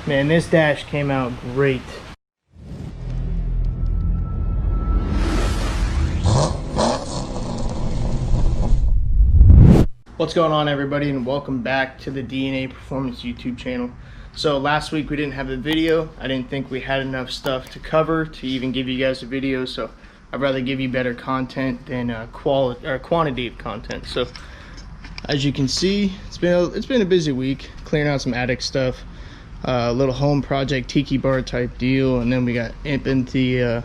Man, this dash came out great. What's going on, everybody, and welcome back to the DNA Performance YouTube channel. So last week we didn't have a video. I didn't think we had enough stuff to cover to even give you guys a video, so I'd rather give you better content than quality or quantity of content. So as you can see, it's been a busy week, clearing out some attic stuff, a little home project tiki bar type deal, and then we got up in the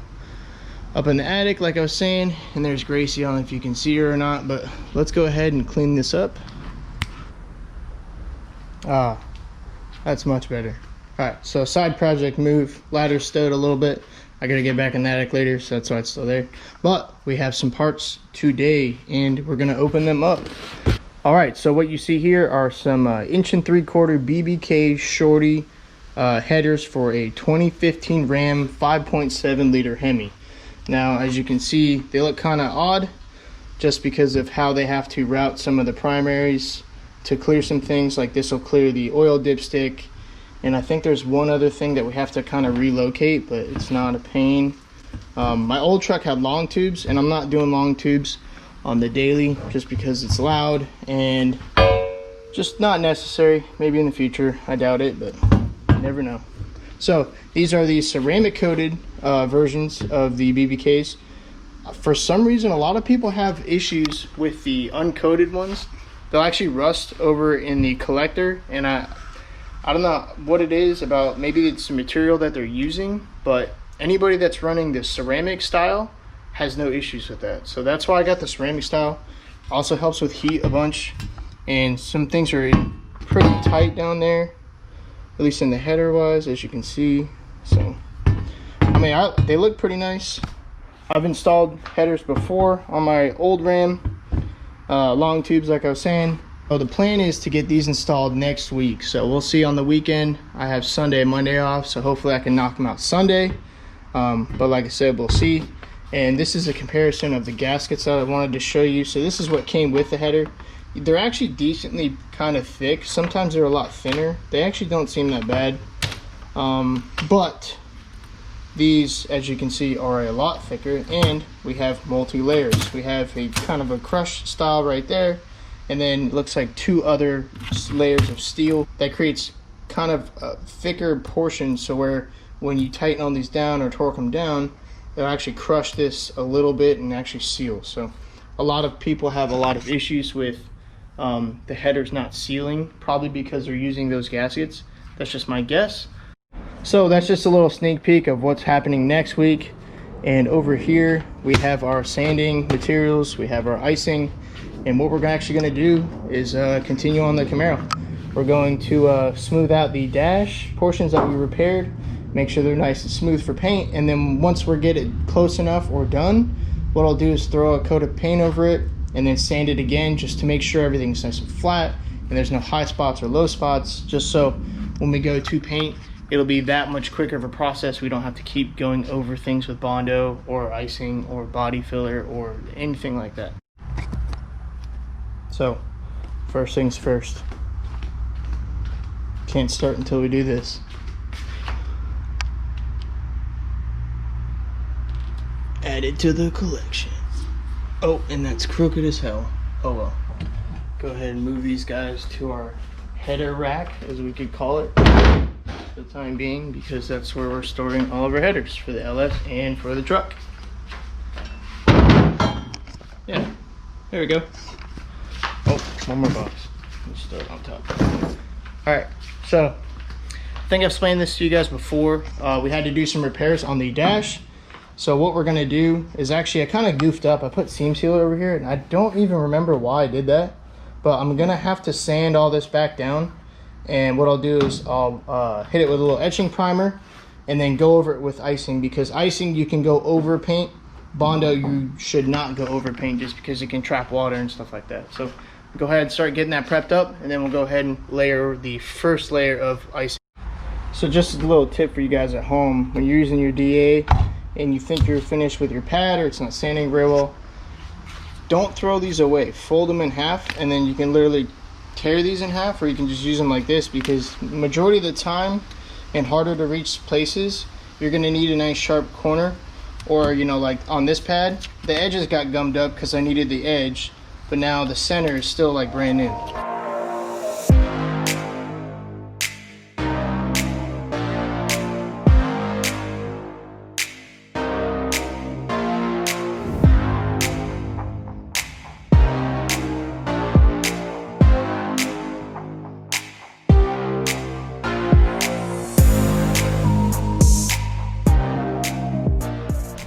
attic, like I was saying, and there's Gracie. I don't know if you can see her or not, but let's go ahead and clean this up. That's much better. All right, so side project move, ladder stowed a little bit. I gotta get back in the attic later, so that's why it's still there. But we have some parts today, and we're gonna open them up. All right, so what you see here are some 1 3/4 BBK Shorty headers for a 2015 Ram 5.7 liter Hemi. Now, as you can see, they look kind of odd just because of how they have to route some of the primaries to clear some things. Like this will clear the oil dipstick, and I think there's one other thing that we have to kind of relocate, but it's not a pain. My old truck had long tubes, and I'm not doing long tubes on the daily just because it's loud and just not necessary. Maybe in the future, I doubt it, but you never know. So these are the ceramic coated versions of the BBKs. For some reason, a lot of people have issues with the uncoated ones. They'll actually rust over in the collector, and I don't know what it is about. Maybe it's the material that they're using, but anybody that's running the ceramic style has no issues with that. So that's why I got the ceramic style. Also helps with heat a bunch, and some things are pretty tight down there, at least in the header wise, as you can see. So I mean, they look pretty nice. I've installed headers before on my old Ram, long tubes, like I was saying. So the plan is to get these installed next week, so we'll see on the weekend. I have Sunday and Monday off, so hopefully I can knock them out Sunday. But like I said, we'll see. And this is a comparison of the gaskets that I wanted to show you. So this is what came with the header. They're actually decently kind of thick. Sometimes they're a lot thinner. They actually don't seem that bad. But these, as you can see, are a lot thicker, and we have multi-layers. We have a kind of a crush style right there, and then it looks like 2 other layers of steel that creates kind of a thicker portion, so where when you tighten all these down or torque them down, they'll actually crush this a little bit and actually seal. So a lot of people have a lot of issues with the headers not sealing, probably because they're using those gaskets. That's just my guess. So that's just a little sneak peek of what's happening next week. And over here we have our sanding materials, we have our icing, and what we're actually going to do is continue on the Camaro. We're going to smooth out the dash portions that we repaired, make sure they're nice and smooth for paint, and then once we get it close enough or done, what I'll do is throw a coat of paint over it and then sand it again, just to make sure everything's nice and flat and there's no high spots or low spots, just so when we go to paint, it'll be that much quicker of a process. We don't have to keep going over things with Bondo or icing or body filler or anything like that. So first things first, can't start until we do this. Add it to the collection. Oh, and that's crooked as hell. Oh well. Go ahead and move these guys to our header rack, as we could call it, for the time being, because that's where we're storing all of our headers for the LS and for the truck. Yeah, there we go. Oh, one more box. Let's throw it on top. All right, so I think I've explained this to you guys before. We had to do some repairs on the dash. So what we're gonna do is, actually I kind of goofed up. I put seam sealer over here, and I don't even remember why I did that, but I'm gonna have to sand all this back down. And what I'll do is I'll hit it with a little etching primer and then go over it with icing, because icing you can go over paint. Bondo you should not go over paint, just because it can trap water and stuff like that. So go ahead and start getting that prepped up, and then we'll go ahead and layer the first layer of icing. So just a little tip for you guys at home, when you're using your DA and you think you're finished with your pad or it's not sanding very well, don't throw these away. Fold them in half, and then you can literally tear these in half, or you can just use them like this, because majority of the time and harder to reach places, you're gonna need a nice sharp corner. Or, you know, like on this pad, the edges got gummed up because I needed the edge, but now the center is still like brand new.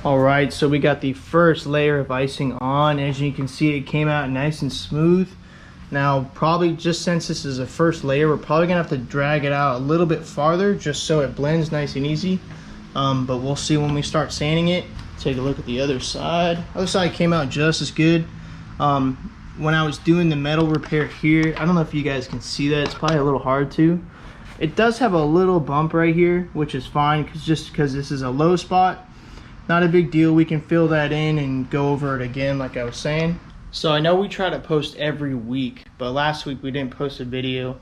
All right, so we got the first layer of icing on. As you can see, it came out nice and smooth. Now, probably just since this is a first layer, we're probably gonna have to drag it out a little bit farther just so it blends nice and easy. But we'll see when we start sanding it. Take a look at the other side. Other side came out just as good. When I was doing the metal repair here, I don't know if you guys can see that. It's probably a little hard to. It does have a little bump right here, which is fine just because this is a low spot. Not a big deal. We can fill that in and go over it again like I was saying. So I know we try to post every week, but last week we didn't post a video.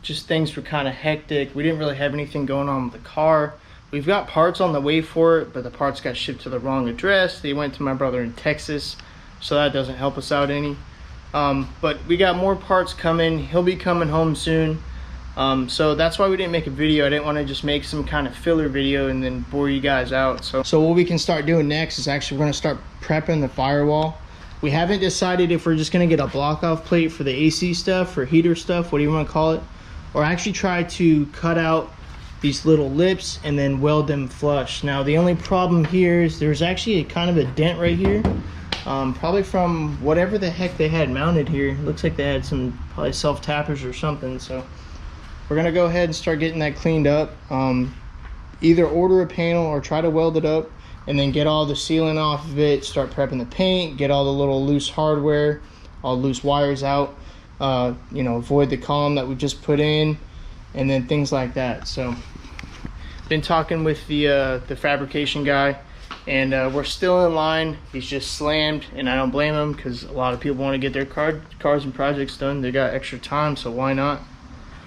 Just things were kind of hectic. We didn't really have anything going on with the car. We've got parts on the way for it, but the parts got shipped to the wrong address. They went to my brother in Texas, so that doesn't help us out any. But we got more parts coming. He'll be coming home soon. So that's why we didn't make a video. I didn't want to just make some kind of filler video and then bore you guys out. So what we can start doing next is actually we're going to start prepping the firewall. We haven't decided if we're just going to get a block off plate for the AC stuff or heater stuff, what do you want to call it, or actually try to cut out these little lips and then weld them flush. Now the only problem here is there's actually a kind of a dent right here, probably from whatever the heck they had mounted here. It looks like they had some probably self tappers or something. So we're gonna go ahead and start getting that cleaned up. Either order a panel or try to weld it up and then get all the sealant off of it, start prepping the paint, get all the little loose hardware, all loose wires out, you know, avoid the column that we just put in, and then things like that. So been talking with the fabrication guy, and we're still in line. He's just slammed, and I don't blame him because a lot of people want to get their cars and projects done. They got extra time, so why not?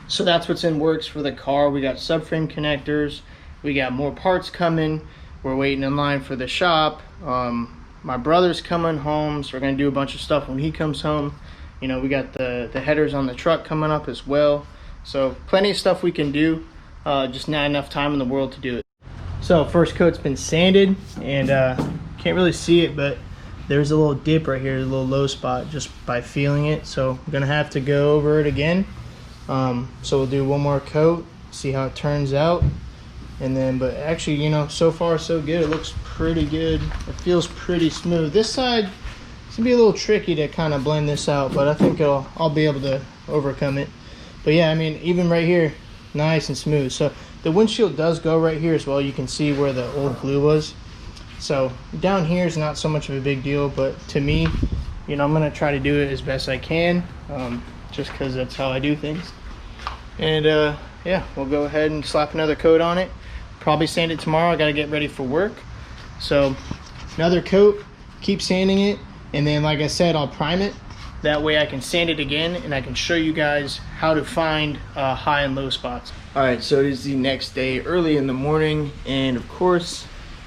So that's what's in works for the car. We got subframe connectors, we got more parts coming, we're waiting in line for the shop. My brother's coming home, so we're gonna do a bunch of stuff when he comes home. You know, we got the headers on the truck coming up as well. So plenty of stuff we can do, just not enough time in the world to do it. So first coat's been sanded, and can't really see it, but there's a little dip right here, a little low spot just by feeling it. So I'm gonna have to go over it again. So we'll do one more coat, see how it turns out, and then, but actually, you know, so far so good. It looks pretty good. It feels pretty smooth. This side, it's gonna be a little tricky to kind of blend this out, but I think I'll be able to overcome it. But yeah, I mean, even right here, nice and smooth. So the windshield does go right here as well. You can see where the old glue was. So down here is not so much of a big deal, but to me, you know, I'm gonna try to do it as best I can, just because that's how I do things. And yeah, we'll go ahead and slap another coat on it. Probably sand it tomorrow. I gotta get ready for work. So another coat, keep sanding it, and then like I said, I'll prime it. That way I can sand it again and I can show you guys how to find high and low spots. All right, so it is the next day, early in the morning, and of course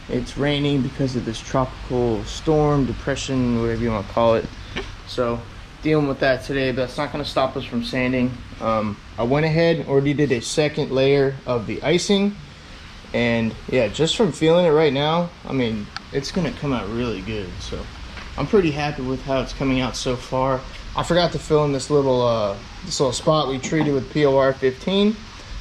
it's raining because of this tropical storm, depression, whatever you want to call it. So dealing with that today, but that's not going to stop us from sanding. I went ahead and already did a second layer of the icing, and yeah, just from feeling it right now, I mean, it's going to come out really good. So I'm pretty happy with how it's coming out so far. I forgot to fill in this little spot we treated with POR 15,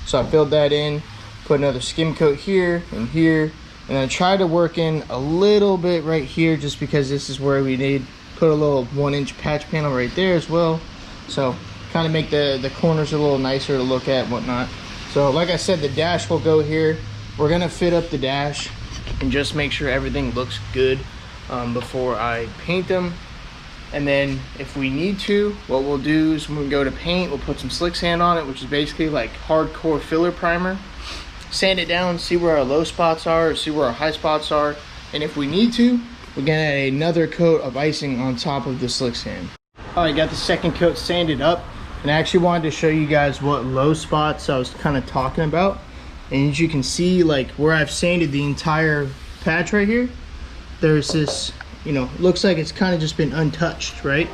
so I filled that in, put another skim coat here and here, and I tried to work in a little bit right here just because this is where we need. Put a little 1-inch patch panel right there as well, so kind of make the corners a little nicer to look at and whatnot. So like I said, the dash will go here. We're gonna fit up the dash and just make sure everything looks good before I paint them. And then if we need to, what we'll do is when we go to paint, we'll put some slick sand on it, which is basically like hardcore filler primer. Sand it down, see where our low spots are, or see where our high spots are, and if we need to, we're gonna add another coat of icing on top of the slick sand. All right, got the second coat sanded up, and I actually wanted to show you guys what low spots I was kind of talking about. And as you can see, like where I've sanded the entire patch right here, there's this, you know, looks like it's kind of just been untouched, right?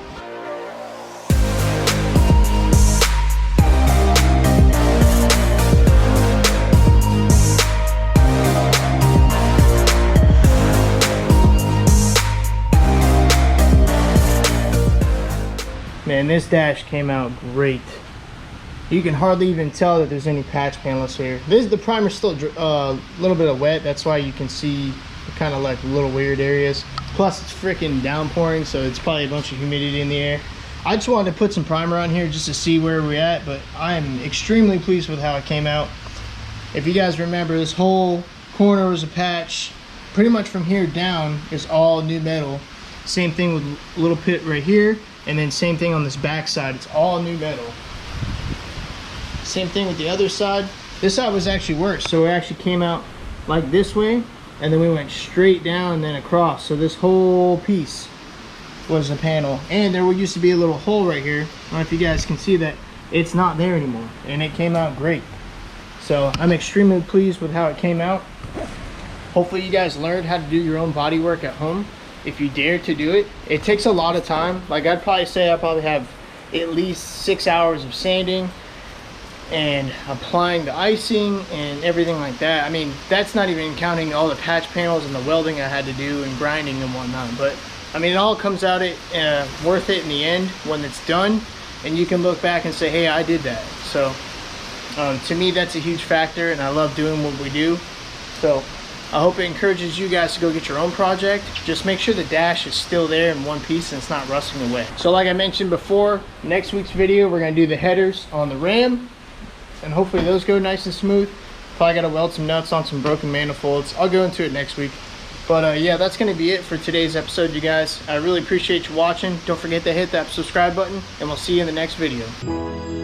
Man, this dash came out great. You can hardly even tell that there's any patch panels here. The primer's still a little bit of wet. That's why you can see kind of like little weird areas. Plus it's freaking downpouring, so it's probably a bunch of humidity in the air. I just wanted to put some primer on here just to see where we're at, but I am extremely pleased with how it came out. If you guys remember, this whole corner was a patch. Pretty much from here down is all new metal. Same thing with a little pit right here, and then same thing on this back side. It's all new metal. Same thing with the other side. This side was actually worse, so it actually came out like this way, and then we went straight down and then across. So this whole piece was a panel, and there used to be a little hole right here. I don't know if you guys can see that. It's not there anymore, and it came out great. So I'm extremely pleased with how it came out. Hopefully you guys learned how to do your own body work at home. If you dare to do it, it takes a lot of time. Like I'd probably say I probably have at least 6 hours of sanding and applying the icing and everything like that. I mean, that's not even counting all the patch panels and the welding I had to do and grinding and whatnot. But I mean, it all comes out worth it in the end when it's done, and you can look back and say, hey, I did that. So to me, that's a huge factor, and I love doing what we do. So I hope it encourages you guys to go get your own project. Just make sure the dash is still there in one piece and it's not rusting away. So like I mentioned before, next week's video, we're gonna do the headers on the Ram, and hopefully those go nice and smooth. Probably gotta weld some nuts on some broken manifolds. I'll go into it next week. But yeah, that's gonna be it for today's episode, you guys. I really appreciate you watching. Don't forget to hit that subscribe button, and we'll see you in the next video.